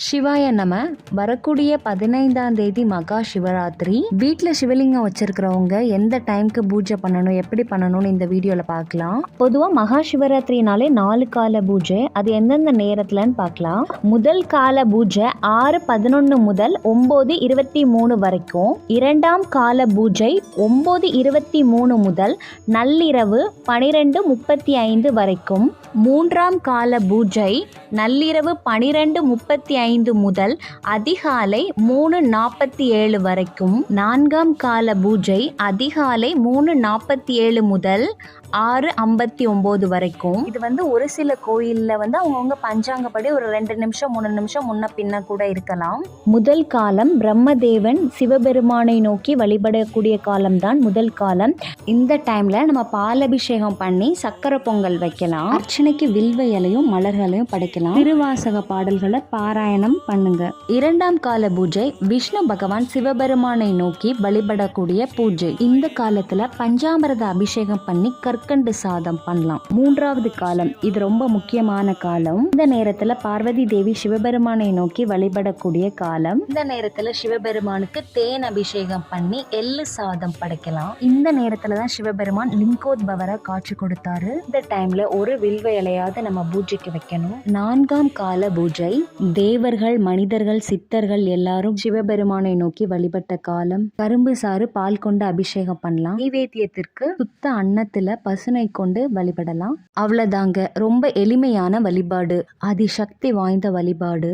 சிவாய நம. வரக்கூடிய 15ஆம் தேதி மகா சிவராத்திரி. வீட்டில் சிவலிங்கம் வச்சிருக்கிறவங்க எந்த டைம்க்கு பூஜை பண்ணணும், எப்படி பண்ணணும்னு இந்த வீடியோவில் பார்க்கலாம். பொதுவாக மகா சிவராத்திரினாலே 4 கால பூஜை. அது எந்தெந்த நேரத்துலன்னு பார்க்கலாம். முதல் கால பூஜை 6:11 முதல் 9:23 வரைக்கும். இரண்டாம் கால பூஜை 9:23 முதல் நள்ளிரவு 12:35 வரைக்கும். மூன்றாம் கால பூஜை நள்ளிரவு 12:35 முதல் அதிகாலை 3:47 வரைக்கும். நான்காம் கால பூஜை அதிகாலை 3:47 முதல் 6:59 வரைக்கும். இது ஒரு சில கோயில்ல அவங்கவுங்க பஞ்சாங்கப்படி ஒரு 2 நிமிஷம் 3 நிமிஷம் முன்ன பின்ன கூட இருக்கலாம். முதல் காலம் பிரம்மதேவன் சிவபெருமானை நோக்கி வழிபடக்கூடிய காலம்தான் முதல் காலம். இந்த டைம்ல நம்ம பாலபிஷேகம் பண்ணி சக்கரை பொங்கல் வைக்கலாம். அர்ச்சனைக்கு வில்வ இலையும் மலர்களையும் படைக்கலாம். திருவாசக பாடல்களை பாராயணம் பண்ணுங்க. இரண்டாம் கால பூஜை விஷ்ணு பகவான் சிவபெருமானை நோக்கி வழிபடக்கூடிய பூஜை. இந்த காலத்துல பஞ்சாமிரத அபிஷேகம் பண்ணி கற்கண்டு சாதம் பண்ணலாம். மூன்றாவது காலம் இது ரொம்ப முக்கியமான காலம். இந்த நேரத்துல பார்வதி தேவி சிவபெருமானை நோக்கி வழிபடக்கூடிய காலம். இந்த நேரத்துல சிவபெருமானுக்கு தேன் அபிஷேகம் பண்ணி எள்ளு சாதம் படைக்கலாம். இந்த நேரத்துலதான் சிவபெருமான் லிங்கோத்பவரை காட்சி கொடுத்தாரு. இந்த டைம்ல ஒரு வில்வ இலையாவது நம்ம பூஜைக்கு வைக்கணும். நான்காம் கால பூஜை தேவர்கள், மனிதர்கள், சித்தர்கள் எல்லாரும் சிவபெருமானை நோக்கி வழிபட்ட காலம். கரும்பு சாறு பால் கொண்டு அபிஷேகம் பண்ணலாம். நைவேத்தியத்திற்கு சுத்த அன்னத்துல பசுனை கொண்டு வழிபடலாம். அவ்வளவுதாங்க. ரொம்ப எளிமையான வழிபாடு, அதிசக்தி வாய்ந்த வழிபாடு.